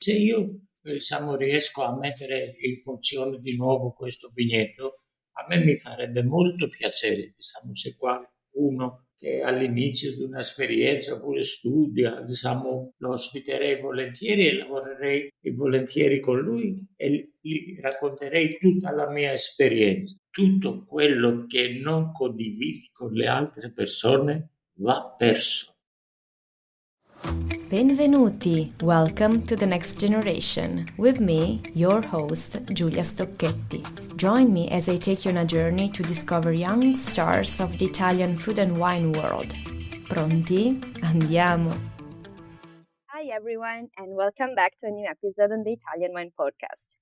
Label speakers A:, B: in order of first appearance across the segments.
A: Se io riesco a mettere in funzione di nuovo questo vigneto, a me mi farebbe molto piacere, se qua uno che è all'inizio di un'esperienza oppure studia, lo ospiterei volentieri e lavorerei volentieri con lui e gli racconterei tutta la mia esperienza. Tutto quello che non condividi con le altre persone va perso.
B: Benvenuti! Welcome to the next generation. With me, your host, Giulia Stocchetti. Join me as I take you on a journey to discover young stars of the Italian food and wine world. Pronti? Andiamo!
C: Hi everyone, and welcome back to a new episode on the Italian Wine Podcast.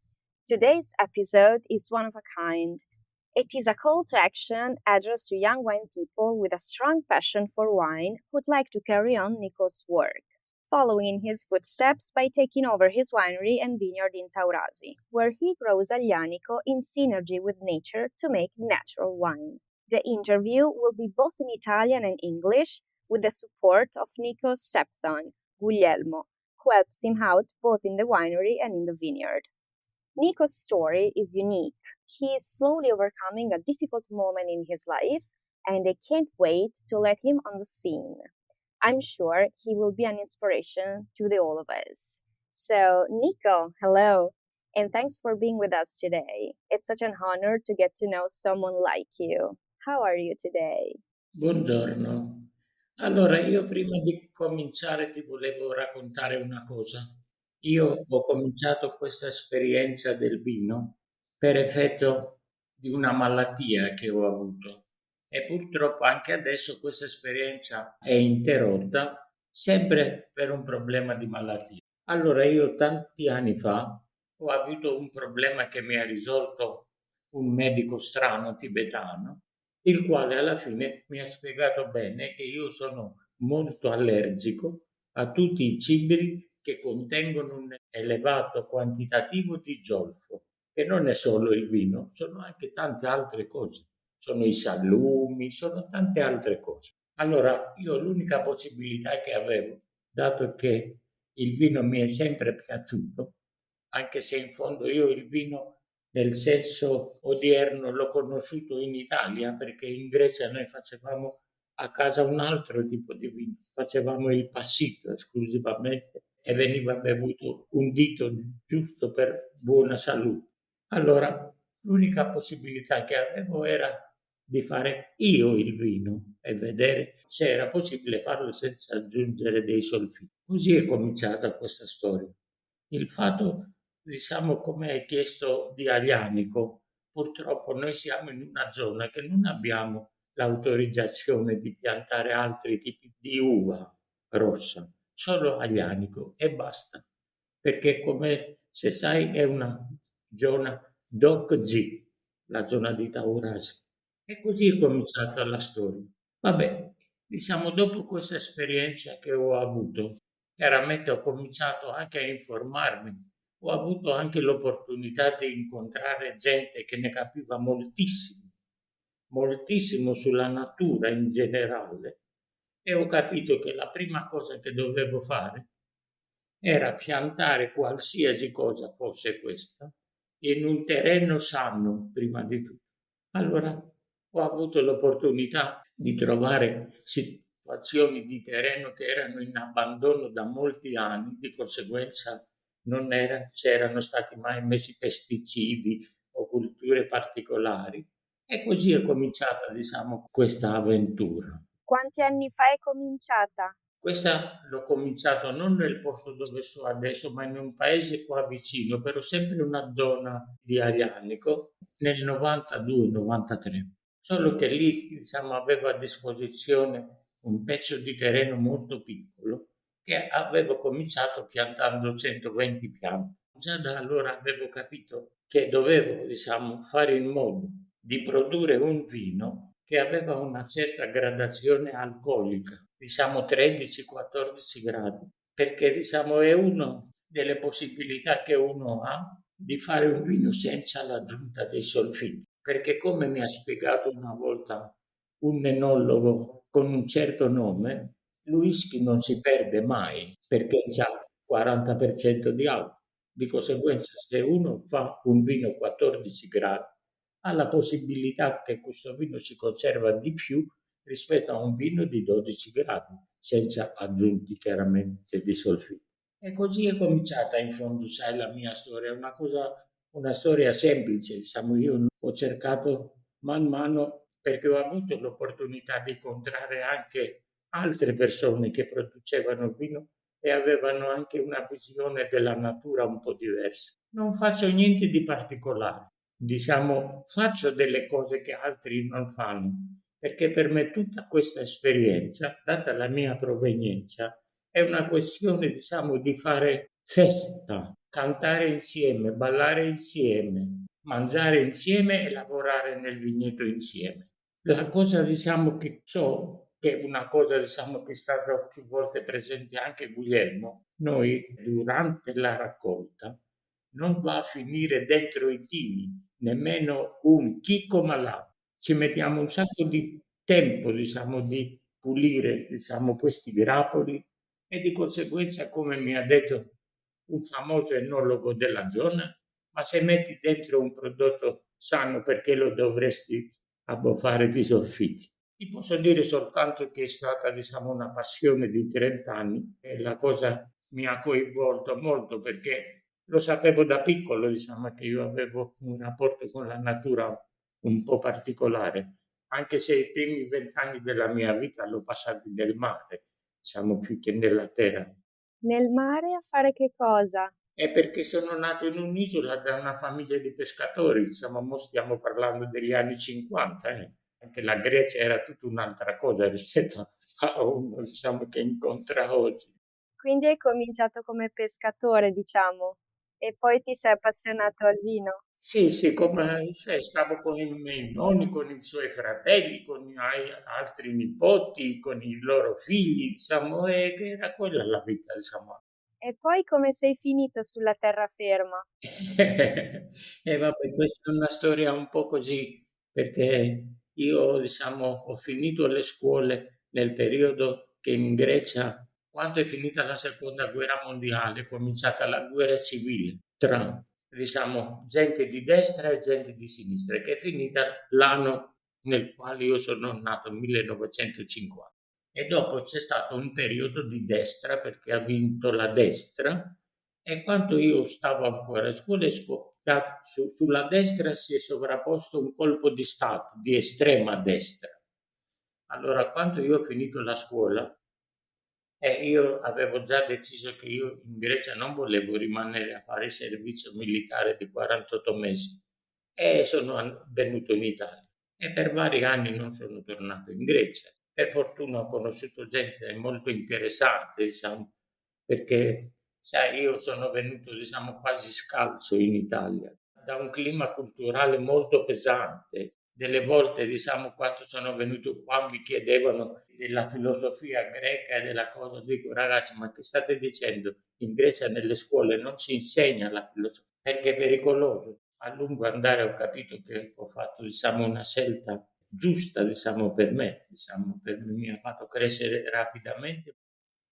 C: Today's episode is one of a kind. It is a call to action addressed to young wine people with a strong passion for wine who'd like to carry on Niko's work, following in his footsteps by taking over his winery and vineyard in Taurasi, where he grows Aglianico in synergy with nature to make natural wine. The interview will be both in Italian and English, with the support of Niko's stepson, Guglielmo, who helps him out both in the winery and in the vineyard. Niko's story is unique. He is slowly overcoming a difficult moment in his life, and I can't wait to let him on the scene. I'm sure he will be an inspiration to all of us. So, Niko, hello, and thanks for being with us today. It's such an honor to get to know someone like you. How are you today?
A: Buongiorno. Allora, io prima di cominciare ti volevo raccontare una cosa. Io ho cominciato questa esperienza del vino per effetto di una malattia che ho avuto e purtroppo anche adesso questa esperienza è interrotta sempre per un problema di malattia. Allora, io tanti anni fa ho avuto un problema che mi ha risolto un medico strano tibetano, il quale alla fine mi ha spiegato bene che io sono molto allergico a tutti i cibi che contengono un elevato quantitativo di zolfo, che non è solo il vino, sono anche tante altre cose, sono i salumi, sono tante altre cose. Allora io l'unica possibilità che avevo, dato che il vino mi è sempre piaciuto, anche se in fondo io il vino nel senso odierno l'ho conosciuto in Italia, perché in Grecia noi facevamo a casa un altro tipo di vino, facevamo il passito esclusivamente e veniva bevuto un dito giusto per buona salute. Allora l'unica possibilità che avevo era di fare io il vino e vedere se era possibile farlo senza aggiungere dei solfiti. Così è cominciata questa storia. Il fatto, come hai chiesto di Aglianico, purtroppo noi siamo in una zona che non abbiamo l'autorizzazione di piantare altri tipi di uva rossa, solo Aglianico e basta, perché come se sai è una zona DOC G, la zona di Taurasi. E così è cominciata la storia. Vabbè, dopo questa esperienza che ho avuto, chiaramente ho cominciato anche a informarmi, ho avuto anche l'opportunità di incontrare gente che ne capiva moltissimo, moltissimo sulla natura in generale e ho capito che la prima cosa che dovevo fare era piantare qualsiasi cosa fosse questa in un terreno sano prima di tutto. Allora ho avuto l'opportunità di trovare situazioni di terreno che erano in abbandono da molti anni, di conseguenza non c'erano stati mai messi pesticidi o culture particolari. E così è cominciata, questa avventura.
C: Quanti anni fa è cominciata?
A: Questa l'ho cominciato non nel posto dove sto adesso, ma in un paese qua vicino, però sempre una zona di Aglianico, nel 92-93. Solo che lì, avevo a disposizione un pezzo di terreno molto piccolo che avevo cominciato piantando 120 piante. Già da allora avevo capito che dovevo, fare in modo di produrre un vino che aveva una certa gradazione alcolica, 13-14 gradi, perché è una delle possibilità che uno ha di fare un vino senza l'aggiunta dei solfiti, perché come mi ha spiegato una volta un enologo con un certo nome, il whisky non si perde mai, perché già 40% di alcol. Di conseguenza, se uno fa un vino 14 gradi, ha la possibilità che questo vino si conserva di più rispetto a un vino di 12 gradi, senza aggiunti chiaramente di solfiti. E così è cominciata in fondo, sai, la mia storia, una storia semplice, diciamo, io ho cercato man mano perché ho avuto l'opportunità di incontrare anche altre persone che producevano vino e avevano anche una visione della natura un po' diversa. Non faccio niente di particolare, diciamo, faccio delle cose che altri non fanno, perché per me tutta questa esperienza, data la mia provenienza, è una questione, diciamo, di fare festa, cantare insieme, ballare insieme, mangiare insieme e lavorare nel vigneto insieme. La cosa, diciamo, che so, che è una cosa, diciamo, che è stata più volte presente anche Guglielmo, noi durante la raccolta non va a finire dentro i tini, nemmeno un chicco malato. Ci mettiamo un sacco di tempo, diciamo, di pulire, diciamo, questi grappoli e di conseguenza, come mi ha detto un famoso enologo della zona, ma se metti dentro un prodotto sano perché lo dovresti abbuffare di solfiti? Ti posso dire soltanto che è stata, diciamo, una passione di 30 anni e la cosa mi ha coinvolto molto perché lo sapevo da piccolo, diciamo, che io avevo un rapporto con la natura un po' particolare, anche se i primi 20 anni della mia vita l'ho passati nel mare, diciamo, più che nella terra.
C: Nel mare a fare che cosa?
A: È perché sono nato in un'isola da una famiglia di pescatori, insomma, mo stiamo parlando degli anni 50, eh. Anche la Grecia era tutta un'altra cosa rispetto a uno, diciamo, che incontra oggi.
C: Quindi hai cominciato come pescatore, diciamo, e poi ti sei appassionato al vino.
A: Sì, sì, come, cioè, stavo con i miei nonni, con i suoi fratelli, con altri nipoti, con i loro figli, diciamo, e che era quella la vita, diciamo.
C: E poi come sei finito sulla terraferma?
A: E vabbè, questa è una storia un po' così, perché io, diciamo, ho finito le scuole nel periodo che in Grecia, quando è finita la seconda guerra mondiale, è cominciata la guerra civile tra, diciamo, gente di destra e gente di sinistra, che è finita l'anno nel quale io sono nato, 1950. E dopo c'è stato un periodo di destra perché ha vinto la destra e quando io stavo ancora a scuola sulla destra si è sovrapposto un colpo di Stato di estrema destra. Allora, quando io ho finito la scuola, io avevo già deciso che io in Grecia non volevo rimanere a fare il servizio militare di 48 mesi e sono venuto in Italia e per vari anni non sono tornato in Grecia. Per fortuna ho conosciuto gente molto interessante, diciamo, perché sai, io sono venuto, diciamo, quasi scalzo in Italia, da un clima culturale molto pesante. Delle volte, diciamo, quando sono venuto qua mi chiedevano della filosofia greca e della cosa, dico ragazzi, ma che state dicendo? In Grecia nelle scuole non si insegna la filosofia perché è pericoloso. A lungo andare ho capito che ho fatto, diciamo, una scelta giusta, diciamo, per me, diciamo, mi ha fatto crescere rapidamente,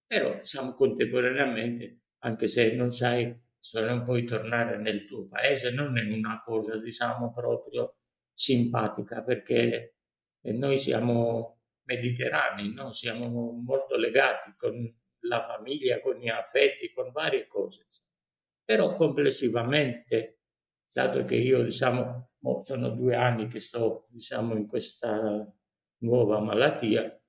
A: però diciamo contemporaneamente, anche se non sai, se non puoi tornare nel tuo paese, non è una cosa, diciamo, proprio simpatica, perché noi siamo mediterranei, no? Siamo molto legati con la famiglia, con gli affetti, con varie cose. Però complessivamente, dato che io, diciamo, sono 2 anni che sto, diciamo, in questa nuova malattia,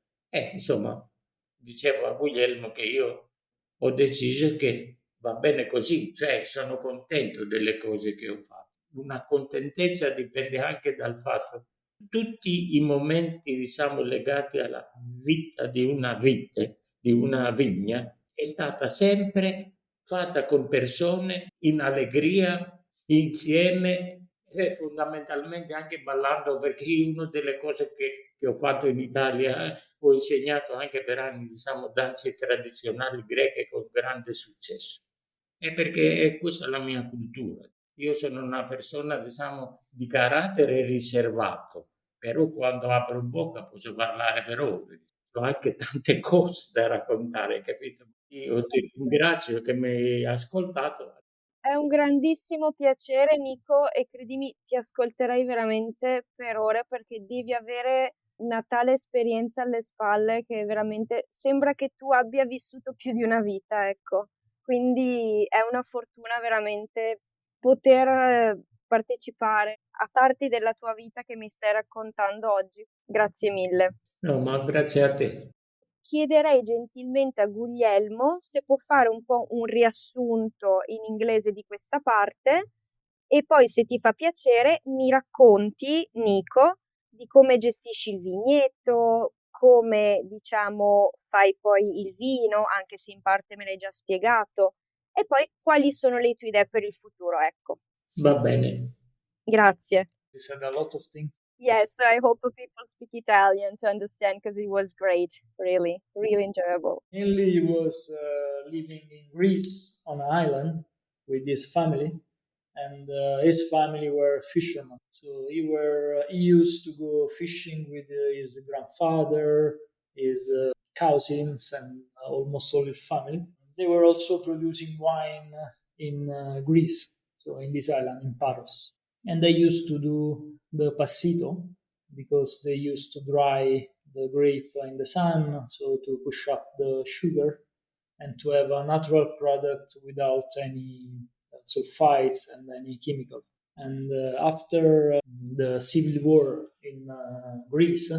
A: insomma, dicevo a Guglielmo che io ho deciso che va bene così, cioè sono contento delle cose che ho fatto. Una contentezza dipende anche dal fatto che tutti i momenti, diciamo, legati alla vita di una vite, di una vigna, è stata sempre fatta con persone in allegria, insieme e fondamentalmente anche ballando, perché io una delle cose che ho fatto in Italia, ho insegnato anche per anni, diciamo, danze tradizionali greche con grande successo. È perché questa è la mia cultura. Io sono una persona, diciamo, di carattere riservato, però quando apro bocca posso parlare per ore. Ho anche tante cose da raccontare, capito? Io ti ringrazio che mi hai ascoltato.
C: È un grandissimo piacere, Nico, e credimi, ti ascolterei veramente per ore perché devi avere una tale esperienza alle spalle che veramente sembra che tu abbia vissuto più di una vita, ecco. Quindi è una fortuna veramente poter partecipare a parti della tua vita che mi stai raccontando oggi. Grazie mille.
A: No, ma grazie a te.
C: Chiederei gentilmente a Guglielmo se può fare un po' un riassunto in inglese di questa parte e poi, se ti fa piacere, mi racconti, Nico, di come gestisci il vigneto, come, diciamo, fai poi il vino, anche se in parte me l'hai già spiegato, e poi quali sono le tue idee per il futuro, ecco.
A: Va bene.
C: Grazie.
A: You said a lot of things.
C: Yes, I hope people speak Italian to understand because it was great, really, really enjoyable.
D: Mainly, he was living in Greece on an island with his family, and his family were fishermen. So he used to go fishing with his grandfather, his cousins, and almost all his family. They were also producing wine in Greece, so in this island in Paros, and they used to do the passito because they used to dry the grape in the sun, so to push up the sugar and to have a natural product without any sulphites and any chemicals. And after the civil war in Greece,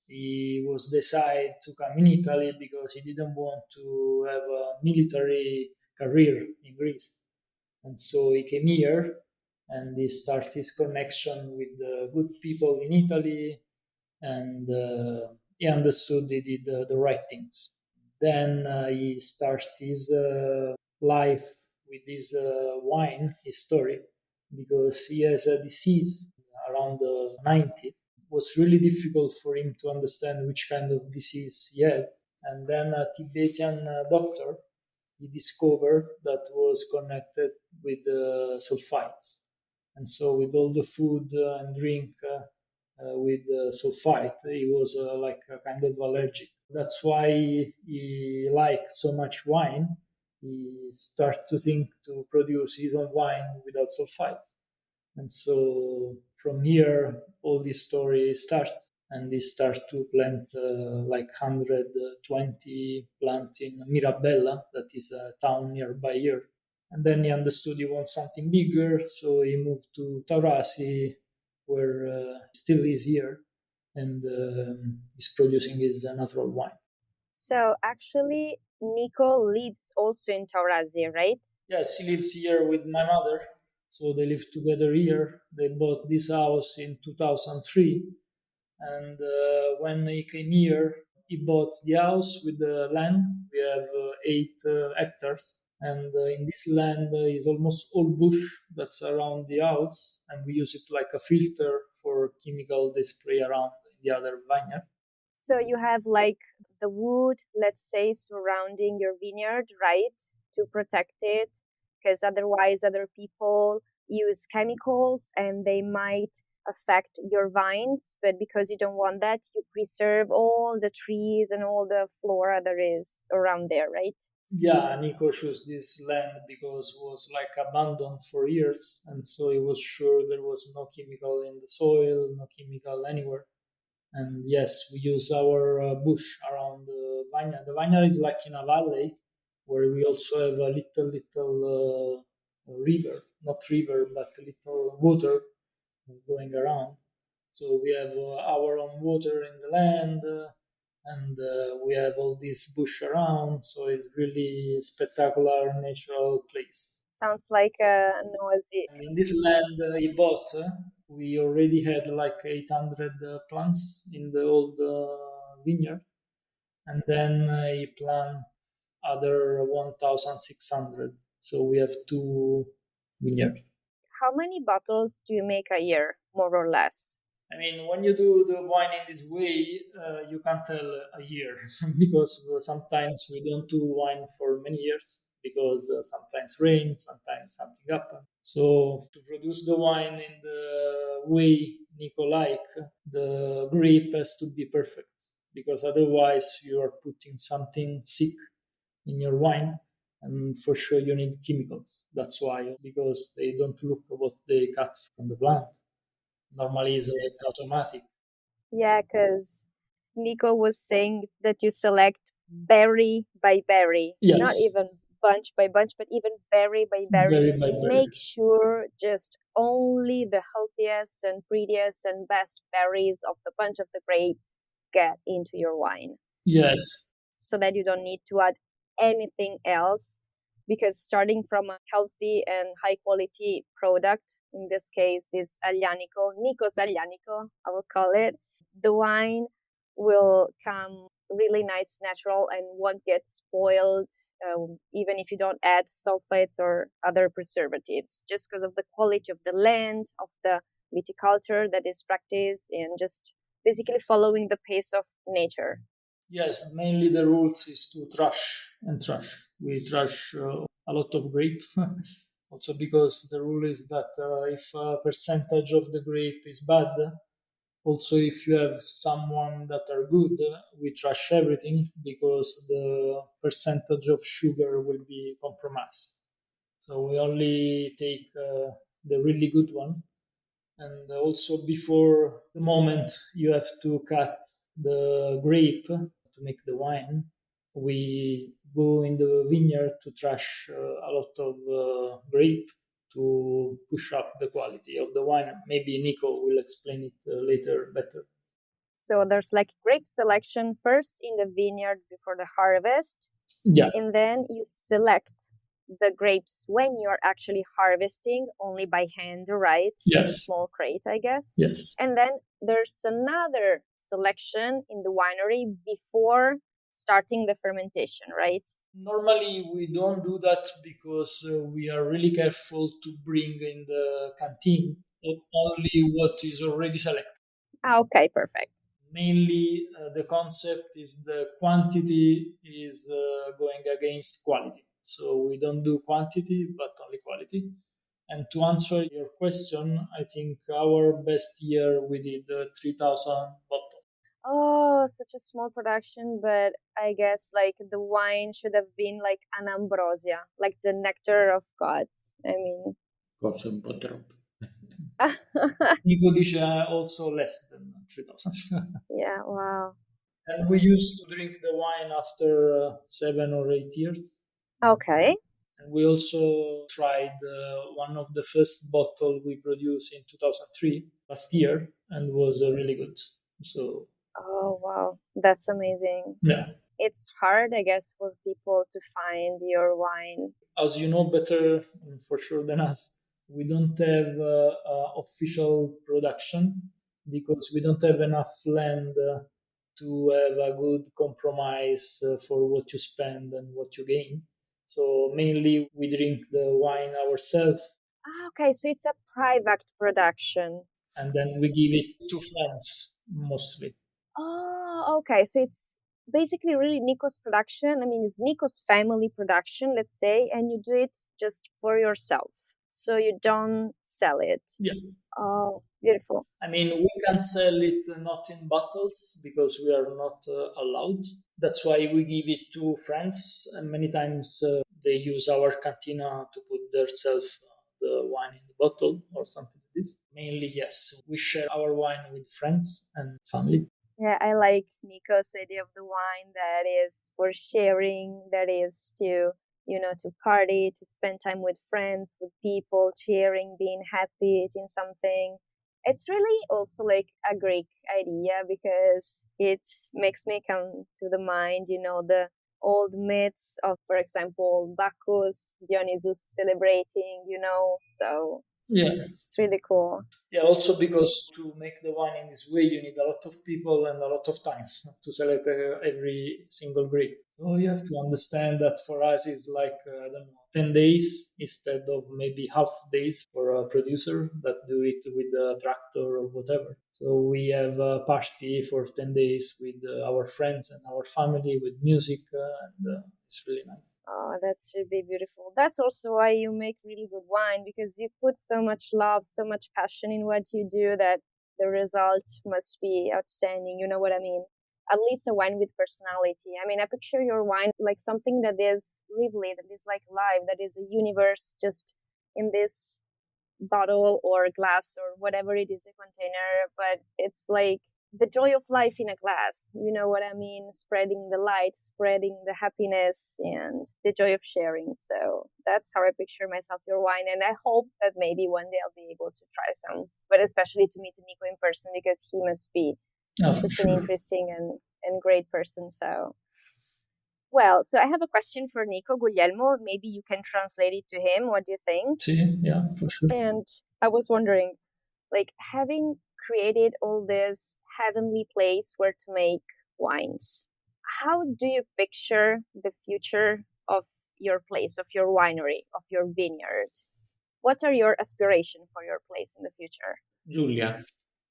D: he was decided to come in Italy because he didn't want to have a military career in Greece. And so he came here and he started his connection with the good people in Italy, and he understood he did the right things. Then he started his life with this wine, his story, because he has a disease around the 90s. It was really difficult for him to understand which kind of disease he had. And then a Tibetan doctor, he discovered that was connected with the sulphites. And so with all the food and drink with sulfite, he was like a kind of allergic. That's why he liked so much wine. He started to think to produce his own wine without sulfite. And so from here, all this story starts. And he started to plant like 120 plants in Mirabella, that is a town nearby here. And then he understood he wants something bigger, so he moved to Taurasi, where he still is here, and is producing his natural wine.
C: So actually, Nico lives also in Taurasi, right?
D: Yes, he lives here with my mother, so they live together here. They bought this house in 2003, and when he came here, he bought the house with the land. We have 8 hectares, and in this land is almost all bush that's around the house, and we use it like a filter for chemical they spray around in the other vineyard.
C: So you have like the wood, let's say, surrounding your vineyard, right? To protect it, because otherwise other people use chemicals and they might affect your vines, but because you don't want that, you preserve all the trees and all the flora there is around there, right?
D: Yeah, Niko chose this land because it was like abandoned for years, and so he was sure there was no chemical in the soil, no chemical anywhere. And yes, we use our bush around the vineyard. The vineyard is like in a valley where we also have a little river, not river, but a little water going around. So we have our own water in the land, and we have all this bush around. So it's really spectacular natural place.
C: Sounds like a noisy.
D: And in this land he bought, we already had like 800 plants in the old vineyard, and then he planted other 1,600. So we have 2 vineyards.
C: How many bottles do you make a year, more or less?
D: I mean, when you do the wine in this way, you can't tell a year because sometimes we don't do wine for many years because sometimes rain, sometimes something happens. So to produce the wine in the way Niko like, the grape has to be perfect because otherwise you are putting something sick in your wine. And for sure, you need chemicals. That's why, because they don't look what they cut from the plant. Normally, it's like automatic.
C: Yeah, because Niko was saying that you select berry by berry, not
D: Yes,
C: even bunch by bunch, but even berry by berry
D: very
C: to
D: by berry.
C: make sure just only the healthiest and prettiest and best berries of the bunch of the grapes get into your wine,
D: Yes,
C: so that you don't need to add anything else. Because starting from a healthy and high quality product, in this case, this Aglianico, Niko's Aglianico, I will call it, the wine will come really nice, natural, and won't get spoiled, even if you don't add sulphites or other preservatives, just because of the quality of the land, of the viticulture that is practiced, and just basically following the pace of nature.
D: yes. Mainly the rules is to trash and trash. We trash a lot of grape, also because the rule is that if a percentage of the grape is bad, also if you have someone that are good, we trash everything because the percentage of sugar will be compromised. So we only take the really good one. And also before the moment you have to cut the grape to make the wine, we go in the vineyard to trash a lot of grape to push up the quality of the wine. Maybe Nico will explain it later better.
C: So there's like grape selection first in the vineyard before the harvest,
D: Yeah.
C: and then you select the grapes when you're actually harvesting only by hand, right? In a
D: Yes.
C: small crate, I guess.
D: Yes.
C: And then there's another selection in the winery before starting the fermentation, right?
D: Normally, we don't do that because we are really careful to bring in the canteen only what is already selected.
C: Okay, perfect.
D: Mainly, the concept is the quantity is going against quality. So we don't do quantity, but only quality. And to answer your question, I think our best year we did 3,000 bottles.
C: Oh, such a small production, but I guess like the wine should have been like an ambrosia, like the nectar of gods. I mean,
A: Forse un po' troppo.
D: Nico dice also less than 3,000.
C: yeah, wow.
D: And we used to drink the wine after 7 or 8 years.
C: Okay.
D: And we also tried one of the first bottle we produced in 2003 last year and was really good. So
C: Oh, wow. That's amazing.
D: yeah,
C: It's hard, I guess, for people to find your wine.
D: as you know better for sure than us, we don't have official production because we don't have enough land to have a good compromise for what you spend and what you gain. So mainly we drink the wine ourselves
C: Ah, okay, so it's a private production.
D: and then we give it to friends mostly.
C: Oh, okay. So it's basically really Niko's production. I mean, it's Niko's family production, let's say, and you do it just for yourself. So you don't sell it.
D: Yeah.
C: Oh, beautiful.
D: I mean, we can sell it not in bottles because we are not allowed. That's why we give it to friends. And many times they use our cantina to put themselves the wine in the bottle or something like this. Mainly, yes, we share our wine with friends and family.
C: Yeah, I like Niko's idea of the wine that is for sharing, that is to, to party, to spend time with friends, with people, cheering, being happy, eating something. It's really also like a Greek idea because it makes me come to the mind, the old myths of, for example, Bacchus, Dionysus celebrating, so
D: Yeah.
C: it's really cool.
D: Yeah, also because to make the wine in this way, you need a lot of people and a lot of time to select every single grape. So you have to understand that for us it's like, I don't know, 10 days instead of maybe half days for a producer that do it with a tractor or whatever. So we have a party for 10 days with our friends and our family with music and it's really nice.
C: Oh, that should be beautiful. That's also why you make really good wine because you put so much love, so much passion in what you do that the result must be outstanding. You know what I mean? at least a wine with personality. I mean, I picture your wine like something that is lively, that is like alive, that is a universe just in this bottle or glass or whatever it is, a container, but it's like the joy of life in a glass. You know what I mean? Spreading the light, spreading the happiness, and the joy of sharing. So that's how I picture myself your wine. And I hope that maybe one day I'll be able to try some, but especially to meet Niko in person, because he must be such an interesting and great person. So, well, so I have a question for Niko. Guglielmo, maybe you can translate it to him. What do you think?
D: Yeah, for sure.
C: And I was wondering, like, having created all this heavenly place where to make wines, how do you picture the future of your place, of your winery, of your vineyard? What are your aspirations for your place in the future?
A: Giulia,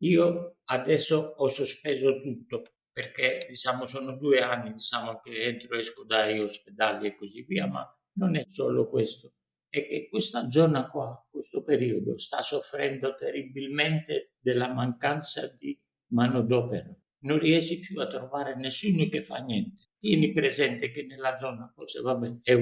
A: io adesso ho sospeso tutto perché diciamo sono 2 anni diciamo che entro e esco dagli ospedali e così via, ma non è solo questo, è che questa zona qua, questo periodo, sta soffrendo terribilmente della mancanza di manodopera. Non riesci più a trovare nessuno che fa niente. Tieni presente che nella zona, forse vabbè, è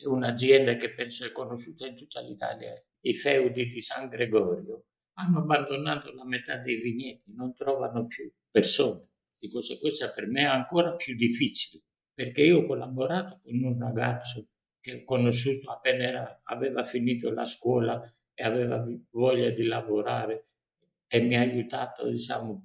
A: un'azienda che penso è conosciuta in tutta l'Italia, i feudi di San Gregorio hanno abbandonato la metà dei vigneti, non trovano più persone. Di conseguenza per me è ancora più difficile, perché io ho collaborato con un ragazzo che ho conosciuto aveva finito la scuola e aveva voglia di lavorare e mi ha aiutato, diciamo,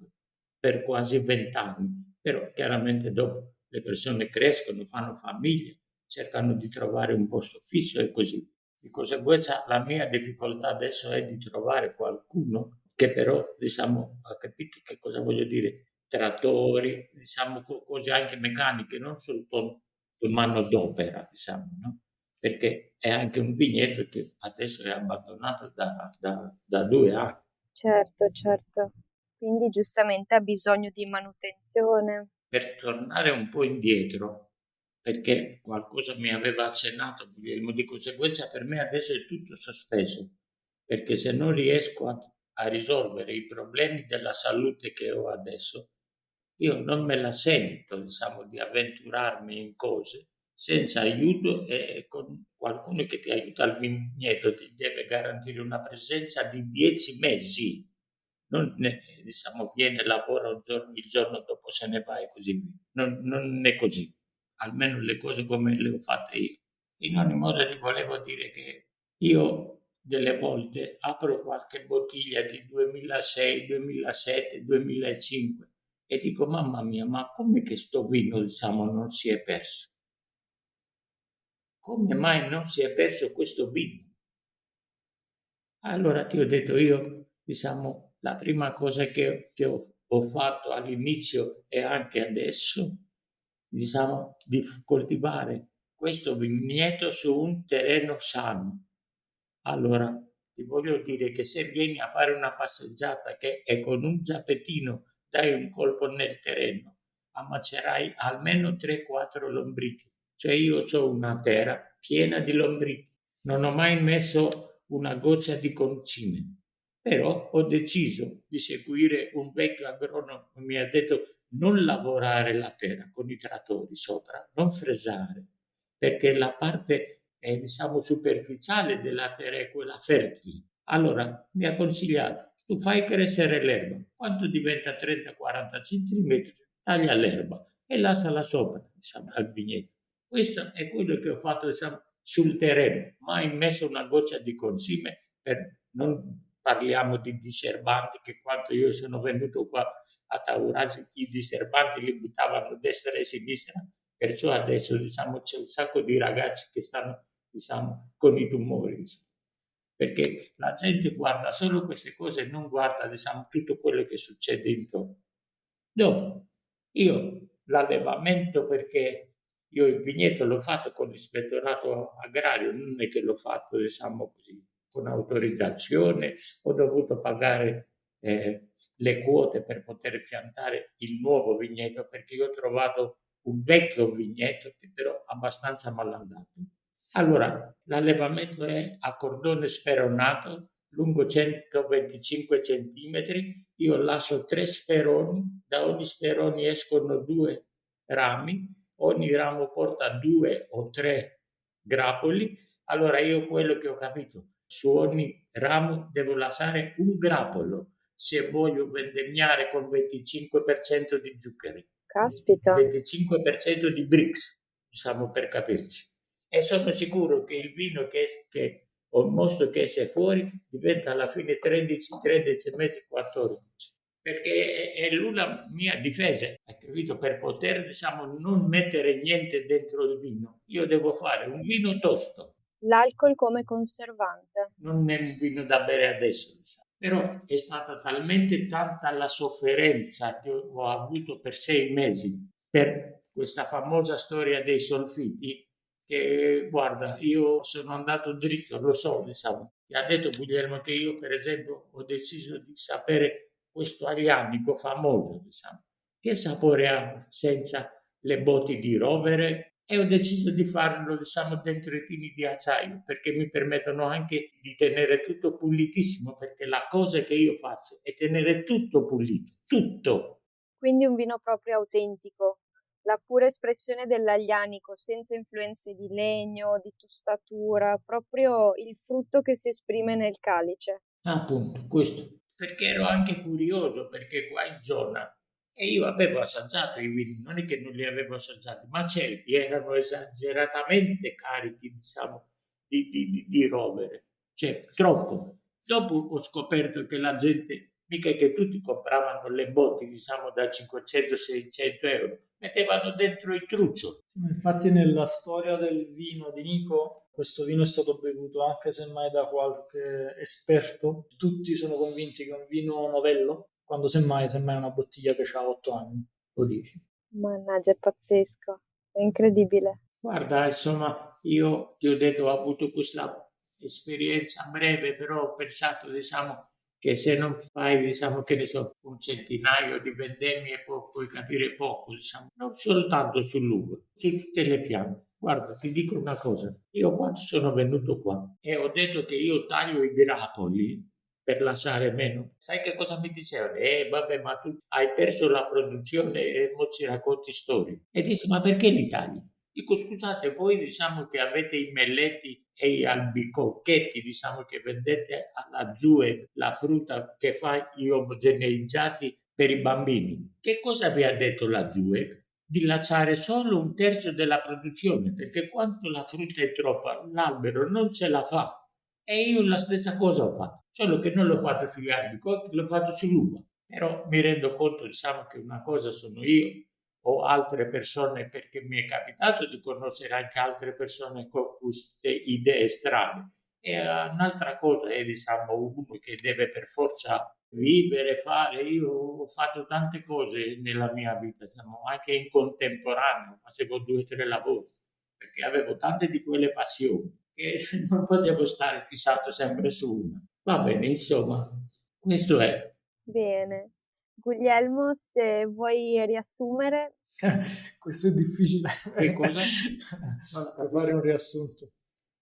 A: per quasi 20 anni. Però chiaramente dopo le persone crescono, fanno famiglia, cercano di trovare un posto fisso e così. Di conseguenza la mia difficoltà adesso è di trovare qualcuno che però, diciamo, ha capito che cosa voglio dire, trattori, diciamo, cose anche meccaniche, non soltanto manodopera, diciamo, no? Perché è anche un vigneto che adesso è abbandonato da 2 anni.
C: Certo, certo. Quindi giustamente ha bisogno di manutenzione.
A: Per tornare un po' indietro, perché qualcosa mi aveva accennato Guglielmo, di conseguenza per me adesso è tutto sospeso, perché se non riesco a risolvere i problemi della salute che ho adesso, io non me la sento, diciamo, di avventurarmi in cose senza aiuto e con qualcuno che ti aiuta al vigneto, ti deve garantire una presenza di 10 mesi. Non diciamo, viene, lavora un giorno, il giorno dopo se ne va e così via. Non è così, almeno le cose come le ho fatte io. In ogni modo ti volevo dire che io delle volte apro qualche bottiglia di 2006, 2007, 2005 e dico mamma mia, ma come che sto vino diciamo non si è perso? Come mai non si è perso questo vino? Allora ti ho detto io, diciamo, la prima cosa che ho fatto all'inizio e anche adesso, diciamo, di coltivare questo vigneto su un terreno sano. Allora, ti voglio dire che se vieni a fare una passeggiata e con un zappettino dai un colpo nel terreno, ammazzerai almeno 3-4 lombrichi. Cioè io ho una terra piena di lombrichi, non ho mai messo una goccia di concime, però ho deciso di seguire un vecchio agronomo che mi ha detto non lavorare la terra con i trattori sopra, non fresare, perché la parte diciamo superficiale della terra è quella fertile. Allora mi ha consigliato, tu fai crescere l'erba, quando diventa 30-40 cm, taglia l'erba e lasciala sopra, diciamo, al vigneto. Questo è quello che ho fatto, diciamo, sul terreno, mai messo una goccia di concime, non parliamo di diserbanti, che quando io sono venuto qua a Taurasi i diserbanti li buttavano a destra e a sinistra, perciò adesso diciamo, c'è un sacco di ragazzi che stanno diciamo, con i tumori, diciamo. Perché la gente guarda solo queste cose e non guarda diciamo, tutto quello che succede intorno. Dopo, io l'allevamento, perché io il vigneto l'ho fatto con l'ispettorato agrario, non è che l'ho fatto diciamo così, con autorizzazione, ho dovuto pagare le quote per poter piantare il nuovo vigneto, perché io ho trovato un vecchio vigneto che però abbastanza malandato. Allora, l'allevamento è a cordone sferonato, lungo 125 centimetri, io lascio 3 sferoni, da ogni sferone escono 2 rami, ogni ramo porta 2 o 3 grappoli. Allora io quello che ho capito, su ogni ramo devo lasciare un grappolo se voglio vendemmiare con 25% di zuccheri,
C: Caspita.
A: 25% di brix, diciamo per capirci. E sono sicuro che il vino che ho mosto che esce fuori diventa alla fine 13, 13 e mezzo, 14. Perché è l'una mia difesa, hai capito? Per poter, diciamo, non mettere niente dentro il vino, io devo fare un vino tosto,
C: L'alcol come conservante.
A: non è un vino da bere adesso, diciamo. Però è stata talmente tanta la sofferenza che ho avuto per 6 mesi per questa famosa storia dei solfiti che, guarda, io sono andato dritto, lo so, diciamo. Mi ha detto Guglielmo che io, per esempio, ho deciso di sapere questo aglianico famoso, diciamo, che sapore ha senza le botti di rovere, e ho deciso di farlo, diciamo, dentro i tini di acciaio perché mi permettono anche di tenere tutto pulitissimo, perché la cosa che io faccio è tenere tutto pulito, tutto.
C: Quindi un vino proprio autentico, la pura espressione dell'aglianico, senza influenze di legno, di tostatura, proprio il frutto che si esprime nel calice.
A: Appunto, questo. Perché ero anche curioso, perché qua in zona, e io avevo assaggiato i vini, non è che non li avevo assaggiati, ma certi erano esageratamente carichi, diciamo, di rovere, cioè troppo. Dopo ho scoperto che la gente, mica che tutti compravano le botti, diciamo, da 500-600 euro, mettevano dentro il truccio.
D: Infatti nella storia del vino di Niko, questo vino è stato bevuto anche semmai da qualche esperto. Tutti sono convinti che è un vino novello, quando semmai è una bottiglia che ha 8 anni o 10.
C: Mannaggia, è pazzesco, è incredibile.
A: Guarda, insomma, io ti ho detto, ho avuto questa esperienza breve, però ho pensato, diciamo, che se non fai, diciamo, che ne so, un centinaio di vendemmie puoi capire poco, diciamo, non soltanto sull'uva, su tutte le piante. Guarda, ti dico una cosa, io quando sono venuto qua e ho detto che io taglio i grappoli per lasciare meno, sai che cosa mi dicevano? Vabbè, ma tu hai perso la produzione e mo ci racconti storie. E dici, ma perché li tagli? Dico, scusate, voi diciamo che avete i melletti e gli albicocchetti, diciamo che vendete alla ZUE la frutta che fa gli omogeneizzati per i bambini. Che cosa vi ha detto la ZUE? Di lasciare solo un terzo della produzione, perché quanto la frutta è troppa, l'albero non ce la fa. E io la stessa cosa ho fatto, solo che non l'ho fatto sugli albicocchi, l'ho fatto sull'uva. Però mi rendo conto, diciamo, che una cosa sono io o altre persone, perché mi è capitato di conoscere anche altre persone con queste idee strane. E un'altra cosa è, diciamo, uno che deve per forza vivere, fare. Io ho fatto tante cose nella mia vita, diciamo, anche in contemporaneo, facevo 2 o 3 lavori, perché avevo tante di quelle passioni che non potevo stare fissato sempre su una. Va bene, insomma, questo è.
C: Bene. Guglielmo, se vuoi riassumere.
D: Questo è difficile.
A: Che cosa?
D: Per fare un riassunto.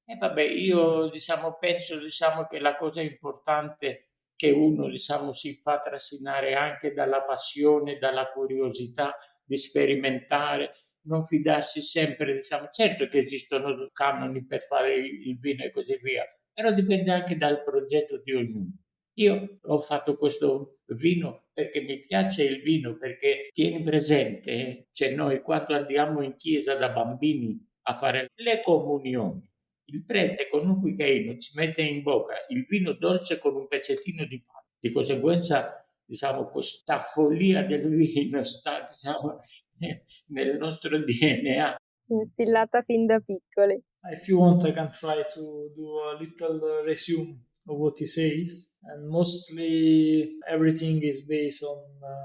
A: E vabbè, io diciamo, penso diciamo, che la cosa importante è che uno diciamo, si fa trasinare anche dalla passione, dalla curiosità di sperimentare, non fidarsi sempre, diciamo, certo che esistono canoni per fare il vino e così via, però dipende anche dal progetto di ognuno. Io ho fatto questo vino perché mi piace il vino, perché tieni presente, cioè noi quando andiamo in chiesa da bambini a fare le comunioni, il prete con un cucchiaino ci mette in bocca il vino dolce con un pezzettino di pane. Di conseguenza, diciamo, questa follia del vino sta, diciamo, nel nostro DNA.
C: Instillata fin da piccoli.
D: If you want, I can try to do a little resume of what he says. And mostly everything is based on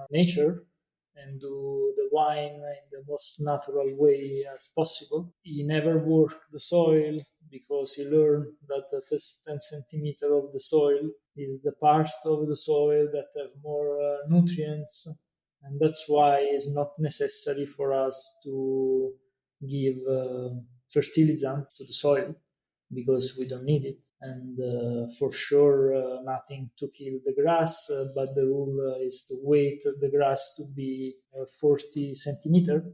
D: nature and do the wine in the most natural way as possible. He never worked the soil because he learned that the first 10 centimeter of the soil is the part of the soil that have more nutrients, and that's why it's not necessary for us to give fertilizant to the soil. because we don't need it. And for sure, nothing to kill the grass, but the rule is to wait the grass to be 40 centimeter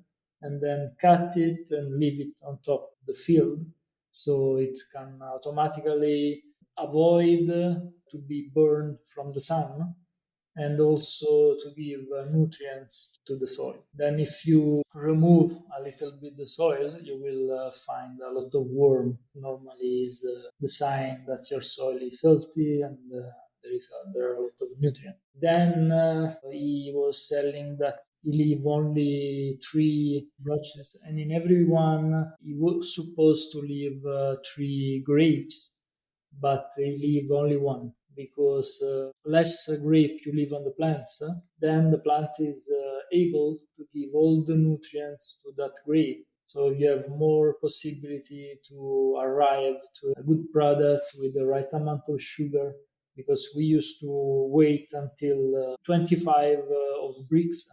D: and then cut it and leave it on top of the field so it can automatically avoid to be burned from the sun and also to give nutrients to the soil. Then if you remove a little bit the soil, you will find a lot of worm. Normally is the sign that your soil is healthy and there are a lot of nutrients. Then he was selling that he leave only 3 branches, and in every one he was supposed to leave 3 grapes, but they leave only one because less grape you leave on the plants, then the plant is able to give all the nutrients to that grape. So you have more possibility to arrive to a good product with the right amount of sugar, because we used to wait until 25 of bricks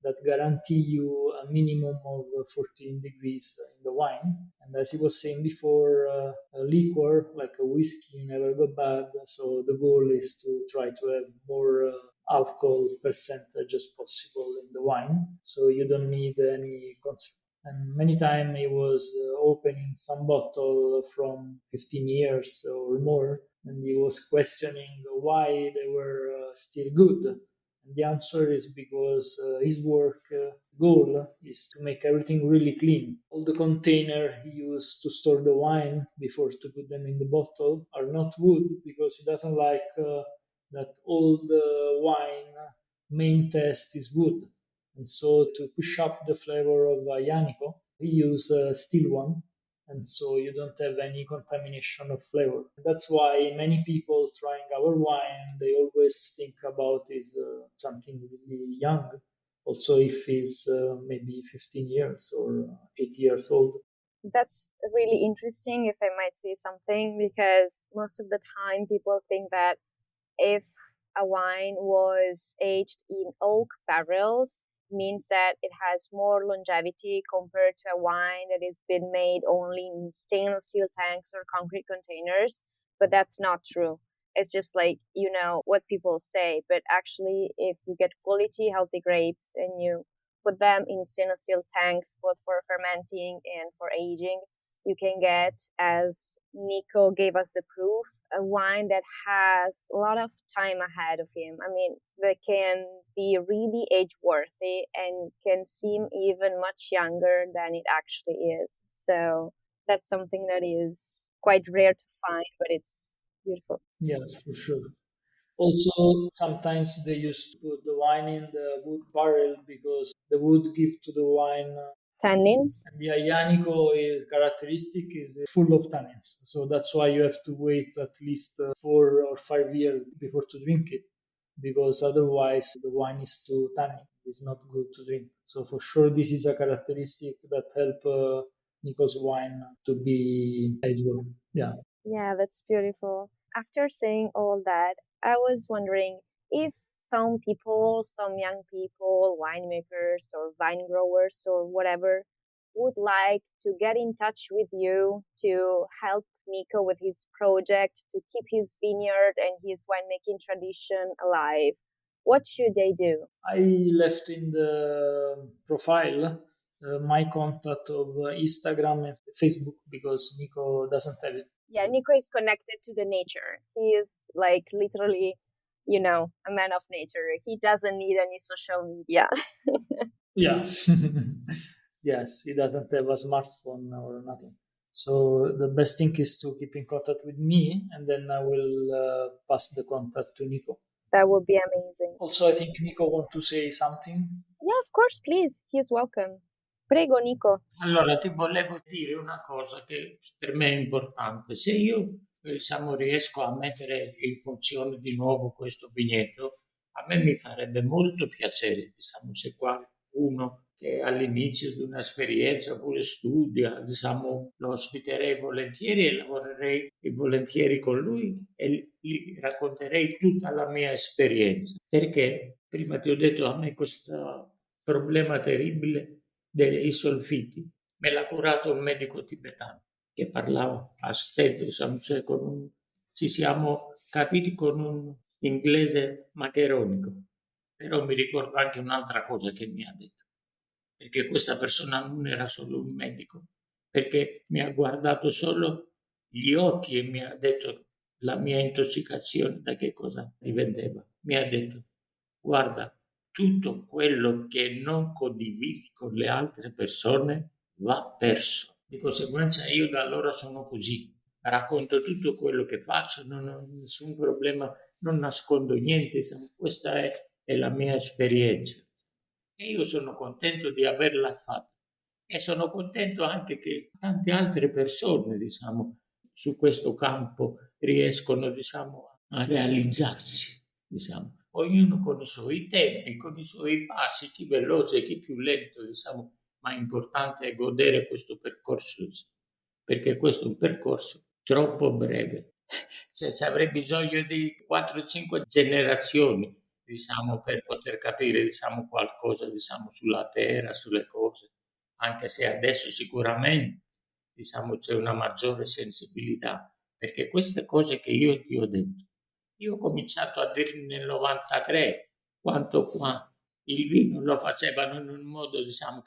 D: that guarantee you a minimum of 14 degrees in the wine. And as I was saying before, a liquor like a whiskey never go bad. So the goal is to try to have more alcohol percentage as possible in the wine. So you don't need any consequence. And many times he was opening some bottle from 15 years or more, and he was questioning why they were still good. And the answer is because his work goal is to make everything really clean. All the container he used to store the wine before to put them in the bottle are not wood, because he doesn't like that all the wine main test is wood. And so to push up the flavor of Aglianico, he used a steel one, and so you don't have any contamination of flavor. That's why many people trying our wine, they always think about is something really young, also if it's maybe 15 years or 8 years old.
C: That's really interesting, if I might say something, because most of the time people think that if a wine was aged in oak barrels, means that it has more longevity compared to a wine that has been made only in stainless steel tanks or concrete containers. But that's not true. It's just like, what people say. But actually, if you get quality, healthy grapes and you put them in stainless steel tanks, both for fermenting and for aging, you can get, as Niko gave us the proof, a wine that has a lot of time ahead of him. I mean, that can be really age-worthy and can seem even much younger than it actually is. So that's something that is quite rare to find, but it's beautiful.
D: Yes, for sure. Also, sometimes they used to put the wine in the wood barrel because the wood give to the wine
C: Tannins?
D: and the Aglianico is characteristic is full of tannins. So that's why you have to wait at least 4 or 5 years before to drink it, because otherwise the wine is too tannic. It's not good to drink. So for sure, this is a characteristic that help Niko's wine to be aged. Yeah.
C: Yeah, that's beautiful. After saying all that, I was wondering if some people, some young people, winemakers or vine growers or whatever, would like to get in touch with you to help Niko with his project, to keep his vineyard and his winemaking tradition alive. What should they do?
D: I left in the profile my contact of Instagram and Facebook because Niko doesn't have it.
C: Yeah, Niko is connected to the nature. He is like literally, a man of nature. He doesn't need any social media.
D: Yeah. Yes, he doesn't have a smartphone or nothing. So the best thing is to keep in contact with me, and then I will pass the contact to Niko.
C: That would be amazing.
D: Also, I think Niko want to say something.
C: Yeah, of course, please. He is welcome. Prego, Niko.
A: Allora, ti volevo dire una cosa che per me è importante. Se io, riesco a mettere in funzione di nuovo questo vigneto, a me mi farebbe molto piacere, se qualcuno che è all'inizio di un'esperienza oppure studia, lo ospiterei volentieri e lavorerei volentieri con lui e gli racconterei tutta la mia esperienza. Perché prima ti ho detto, a me questo problema terribile dei solfiti me l'ha curato un medico tibetano. che parlava a stento, cioè ci siamo capiti con un inglese maccheronico. Però mi ricordo anche un'altra cosa che mi ha detto, perché questa persona non era solo un medico, perché mi ha guardato solo gli occhi e mi ha detto la mia intossicazione da che cosa dipendeva. Mi ha detto, guarda, tutto quello che non condividi con le altre persone va perso. Di conseguenza io da allora sono così, racconto tutto quello che faccio, non ho nessun problema, non nascondo niente, insomma, questa è la mia esperienza. E io sono contento di averla fatta e sono contento anche che tante altre persone, diciamo, su questo campo riescono, diciamo, a realizzarsi, diciamo. Ognuno con i suoi tempi, con i suoi passi, chi veloce, chi più lento, diciamo, ma l'importante è godere questo percorso, perché questo è un percorso troppo breve. Cioè, ci avrei bisogno di 4-5 generazioni, diciamo, per poter capire, diciamo, qualcosa, diciamo, sulla terra, sulle cose, anche se adesso sicuramente, diciamo, c'è una maggiore sensibilità, perché queste cose che io ti ho detto, io ho cominciato a dirli nel 93, quanto qua il vino lo facevano in un modo, diciamo,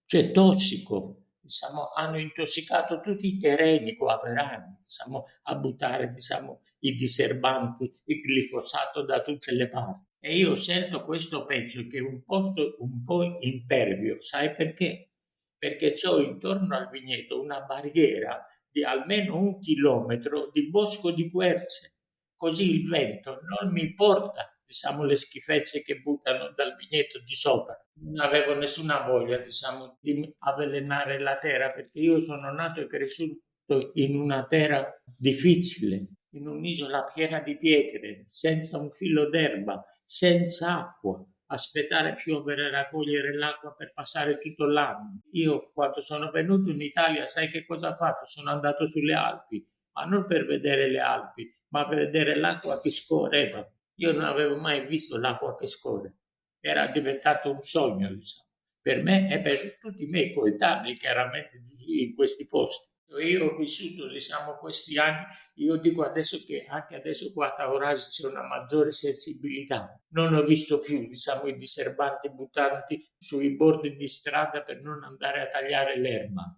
A: cioè tossico, diciamo, hanno intossicato tutti i terreni qua per anni, diciamo, a buttare, diciamo, i diserbanti, il glifosato da tutte le parti. E io sento questo pezzo che è un posto un po' impervio, sai perché? Perché c'ho intorno al vigneto una barriera di almeno 1 chilometro di bosco di querce, così il vento non mi porta, diciamo, le schifezze che buttano dal vigneto di sopra. Non avevo nessuna voglia, diciamo, di avvelenare la terra perché io sono nato e cresciuto in una terra difficile, in un'isola piena di pietre, senza un filo d'erba, senza acqua, aspettare piovere e raccogliere l'acqua per passare tutto l'anno. Io quando sono venuto in Italia, sai che cosa ho fatto? Sono andato sulle Alpi, ma non per vedere le Alpi, ma per vedere l'acqua che scorreva. Io non avevo mai visto l'acqua che scorre, era diventato un sogno, diciamo, per me e per tutti i miei coetanei, chiaramente in questi posti. Io ho vissuto, diciamo, questi anni, io dico adesso che anche adesso qua a Taurasi c'è una maggiore sensibilità. Non ho visto più, diciamo, i diserbanti buttanti sui bordi di strada per non andare a tagliare l'erba,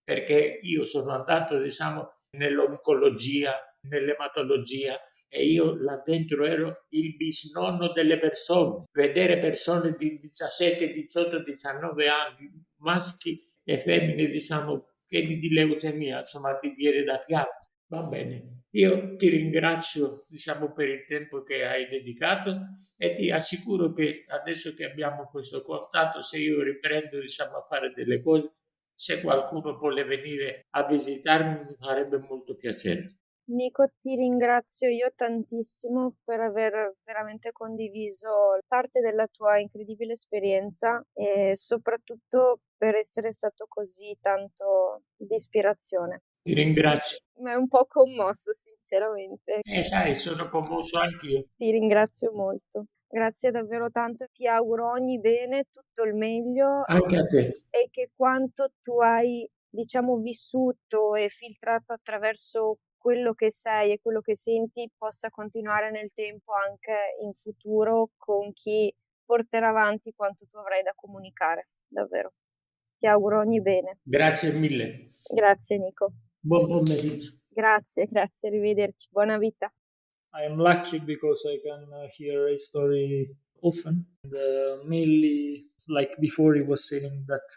A: perché io sono andato, diciamo, nell'oncologia, nell'ematologia, e io là dentro ero il bisnonno delle persone. Vedere persone di 17, 18, 19 anni, maschi e femmine, diciamo, pieni di leucemia, insomma, ti viene da piangere. Va bene, io ti ringrazio, diciamo, per il tempo che hai dedicato e ti assicuro che adesso che abbiamo questo contatto, se io riprendo, diciamo, a fare delle cose, se qualcuno vuole venire a visitarmi, mi farebbe molto piacere.
C: Nico, ti ringrazio io tantissimo per aver veramente condiviso parte della tua incredibile esperienza e soprattutto per essere stato così tanto di ispirazione.
A: Ti ringrazio.
C: Mi è un po' commosso, sinceramente.
A: Sai, sono commosso anch'io.
C: Ti ringrazio molto. Grazie davvero tanto. Ti auguro ogni bene, tutto il meglio
A: Anche a te.
C: e che quanto tu hai, diciamo, vissuto e filtrato attraverso quello che sei e quello che senti possa continuare nel tempo anche in futuro con chi porterà avanti quanto tu avrai da comunicare. Davvero. Ti auguro ogni bene.
A: Grazie mille.
C: Grazie Nico.
A: Buon pomeriggio.
C: Grazie, arrivederci. Buona vita.
D: I am lucky because I can hear a story often. And, mainly, like before, he was saying that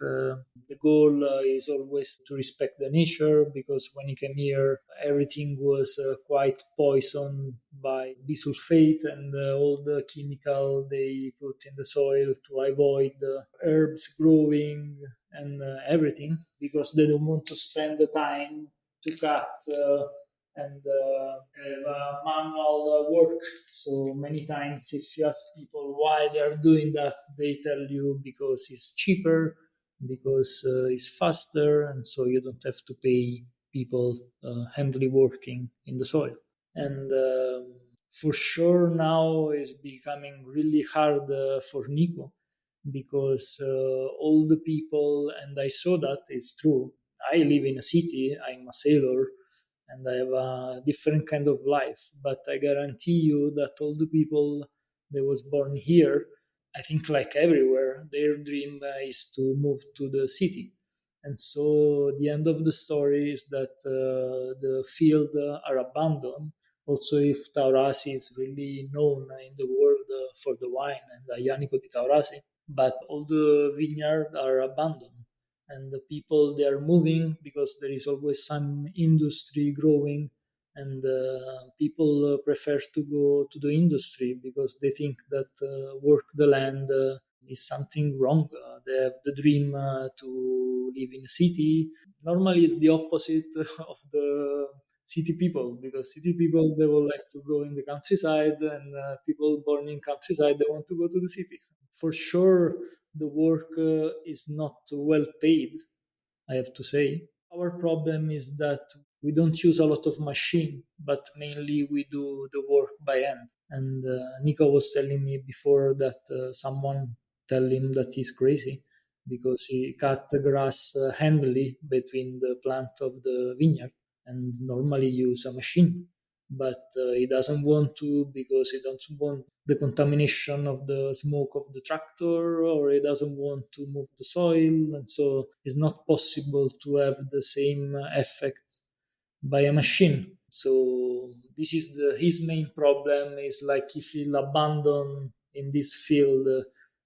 D: the goal is always to respect the nature because when he came here, everything was quite poisoned by bisulfate and all the chemical they put in the soil to avoid herbs growing and everything because they don't want to spend the time to cut. And have manual work. So many times, if you ask people why they are doing that, they tell you because it's cheaper, because it's faster, and so you don't have to pay people handily working in the soil. And for sure, now is becoming really hard for Niko because all the people, and I saw that it's true. I live in a city, I'm a sailor, and I have a different kind of life. But I guarantee you that all the people that was born here, I think like everywhere, their dream is to move to the city. And so the end of the story is that the field are abandoned. Also, if Taurasi is really known in the world for the wine and Aglianico di Taurasi, but all the vineyards are abandoned, and the people they are moving because there is always some industry growing, and people prefer to go to the industry because they think that work the land is something wrong. They have the dream to live in a city. Normally, it's the opposite of the city people, because city people they would like to go in the countryside, and people born in countryside they want to go to the city. For sure, the work is not well paid, I have to say. Our problem is that we don't use a lot of machine, but mainly we do the work by hand. And Nico was telling me before that someone tell him that he's crazy because he cut the grass handily between the plant of the vineyard and normally use a machine. But he doesn't want to because he doesn't want the contamination of the smoke of the tractor, or he doesn't want to move the soil, and so it's not possible to have the same effect by a machine. So this is his main problem is like he feel abandoned in this field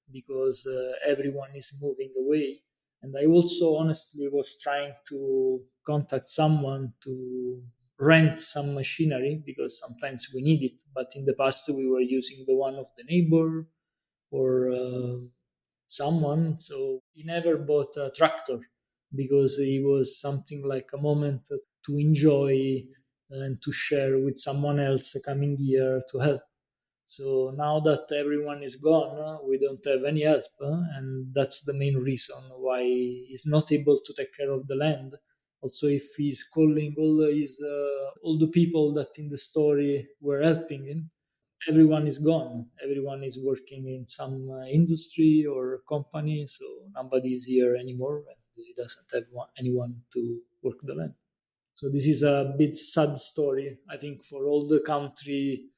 D: because everyone is moving away. And I also honestly was trying to contact someone to rent some machinery because sometimes we need it. But in the past we were using the one of the neighbor or someone. So he never bought a tractor because it was something like a moment to enjoy and to share with someone else coming here to help. So now that everyone is gone, we don't have any help, and that's the main reason why he's not able to take care of the land. Also, if he's calling all the people that in the story were helping him, everyone is gone. Everyone is working in some industry or company, so nobody is here anymore, and he doesn't have anyone to work the land. So this is a bit sad story, I think, for all the country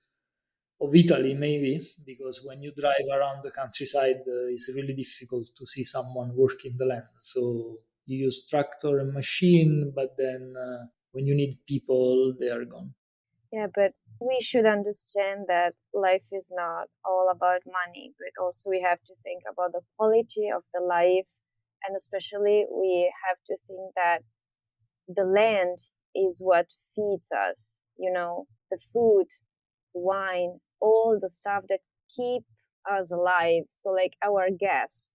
D: of Italy, maybe, because when you drive around the countryside, it's really difficult to see someone working the land. So you use tractor and machine, but then when you need people, they are gone.
C: Yeah, but we should understand that life is not all about money, but also we have to think about the quality of the life. And especially, we have to think that the land is what feeds us, the food, wine, all the stuff that keep us alive. So like our gas,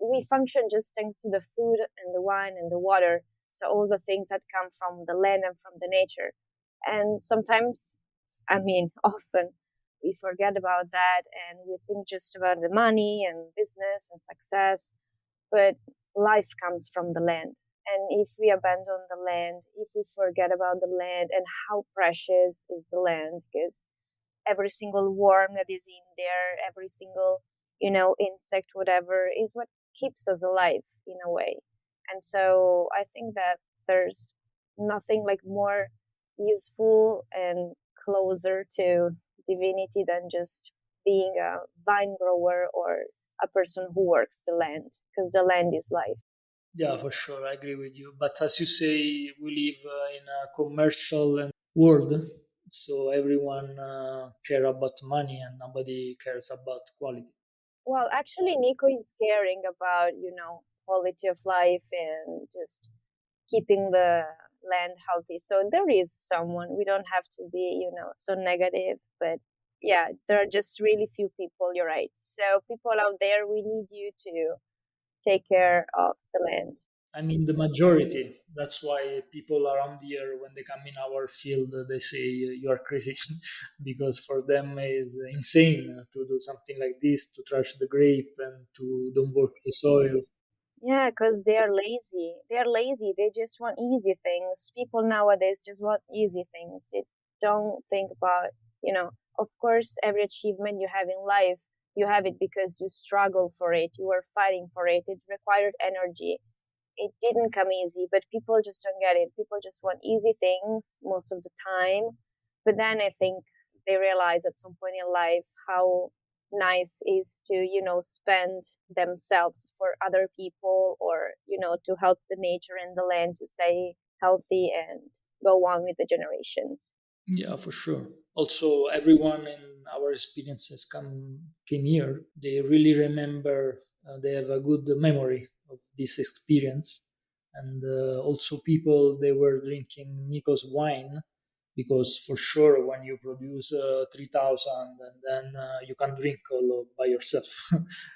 C: we function just thanks to the food and the wine and the water. So all the things that come from the land and from the nature. And sometimes, often we forget about that and we think just about the money and business and success. But life comes from the land. And if we abandon the land, if we forget about the land and how precious is the land, because every single worm that is in there, every single, insect, whatever, is what keeps us alive in a way. And so I think that there's nothing like more useful and closer to divinity than just being a vine grower or a person who works the land, because the land is life.
D: Yeah, for sure, I agree with you. But as you say, we live in a commercial world, so everyone care about money and nobody cares about quality.
C: Well, actually, Niko is caring about, quality of life and just keeping the land healthy. So there is someone, we don't have to be, so negative, but yeah, there are just really few people, you're right. So people out there, we need you to take care of the land.
D: I mean, the majority. That's why people around here, when they come in our field, they say you are crazy, because for them it's insane to do something like this, to trash the grape and to don't work the soil.
C: Yeah, because they are lazy. They are lazy. They just want easy things. People nowadays just want easy things. They don't think about, of course, every achievement you have in life, you have it because you struggle for it. You were fighting for it. It required energy. it didn't come easy, but people just don't get it. People just want easy things most of the time. But then I think they realize at some point in life how nice is to, spend themselves for other people, or, to help the nature and the land to stay healthy and go on with the generations.
D: Yeah, for sure. Also, everyone in our experiences came here. They really remember. They have a good memory of this experience, and also people, they were drinking Niko's wine, because for sure when you produce 3,000, and then you can drink all by yourself.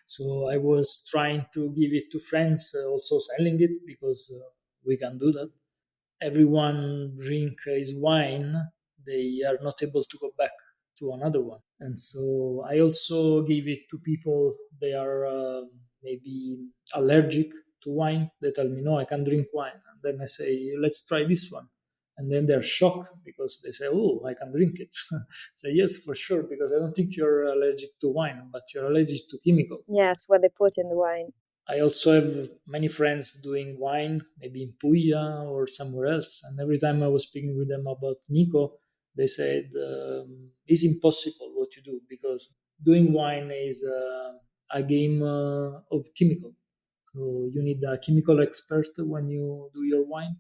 D: So I was trying to give it to friends, also selling it, because we can do that. Everyone drink his wine, they are not able to go back to another one. And so I also give it to people, they are maybe allergic to wine. They tell me, no, I can drink wine. And then I say, let's try this one. And then they're shocked, because they say, oh, I can drink it. Say, yes, for sure, because I don't think you're allergic to wine, but you're allergic to chemical.
C: Yeah, it's what they put in the wine.
D: I also have many friends doing wine, maybe in Puglia or somewhere else. And every time I was speaking with them about Niko, they said, it's impossible what you do, because doing wine is a game of chemical. So you need a chemical expert when you do your wine.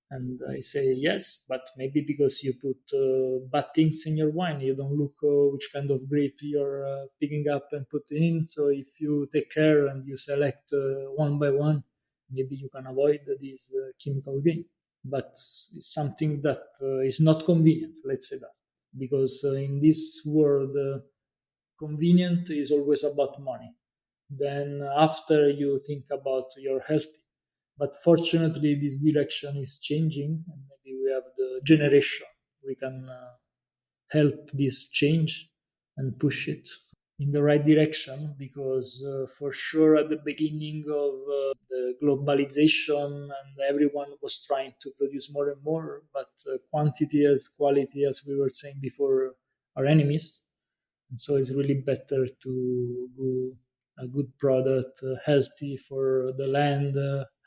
D: And I say, yes, but maybe because you put bad things in your wine, you don't look which kind of grape you're picking up and putting in. So if you take care and you select one by one, maybe you can avoid this chemical game. But it's something that is not convenient, let's say that. Because in this world, convenient is always about money. Then after you think about your health. But fortunately, this direction is changing, and maybe we have the generation. We can help this change and push it in the right direction, because for sure at the beginning of the globalization, and everyone was trying to produce more and more, but quantity as quality, as we were saying before, are enemies. And so it's really better to go a good product, healthy for the land,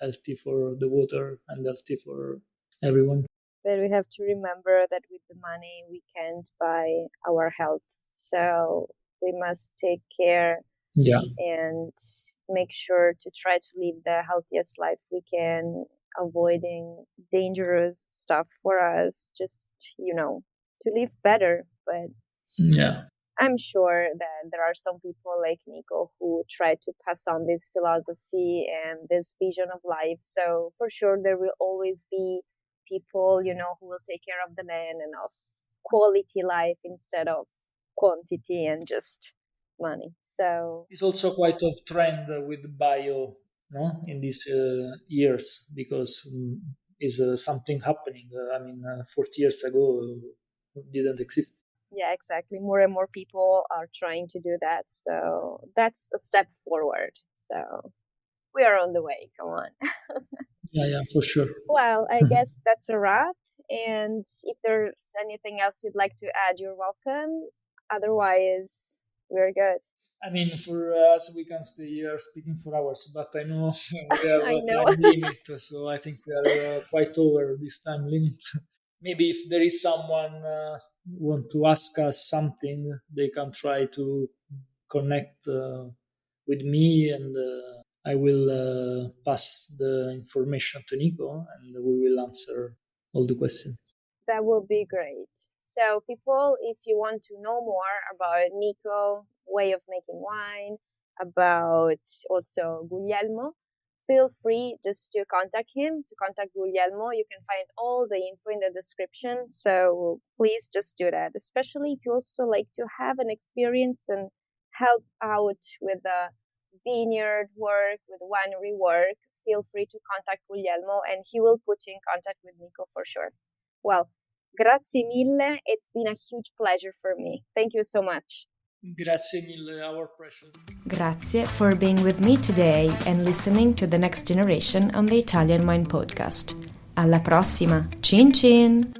D: healthy for the water, and healthy for everyone.
C: But we have to remember that with the money we can't buy our health. So we must take care and make sure to try to live the healthiest life we can, avoiding dangerous stuff for us, just, to live better. But I'm sure that there are some people like Niko who try to pass on this philosophy and this vision of life. So for sure there will always be people, who will take care of the land and of quality life instead of quantity and just money. So
D: it's also quite a trend with bio, no, in these years, because is something happening. 40 years ago didn't exist.
C: Yeah, exactly. More and more people are trying to do that. So that's a step forward. So we are on the way. Come on.
D: Yeah, for sure.
C: Well, I guess that's a wrap. And if there's anything else you'd like to add, you're welcome. Otherwise, we're good.
D: For us, we can stay here speaking for hours, but I know we have a time limit, so I think we are quite over this time limit. Maybe if there is someone want to ask us something, they can try to connect with me, and I will pass the information to Niko, and we will answer all the questions.
C: That would be great. So people, if you want to know more about Niko, way of making wine, about also Guglielmo, feel free just to contact him, to contact Guglielmo. You can find all the info in the description. So please just do that, especially if you also like to have an experience and help out with the vineyard work, with winery work. Feel free to contact Guglielmo and he will put you in contact with Niko for sure. Well, grazie mille. It's been a huge pleasure for me. Thank you so much.
D: Grazie mille, our pleasure.
B: Grazie for being with me today and listening to The Next Generation on the Italian Wine Podcast. Alla prossima! Cin cin!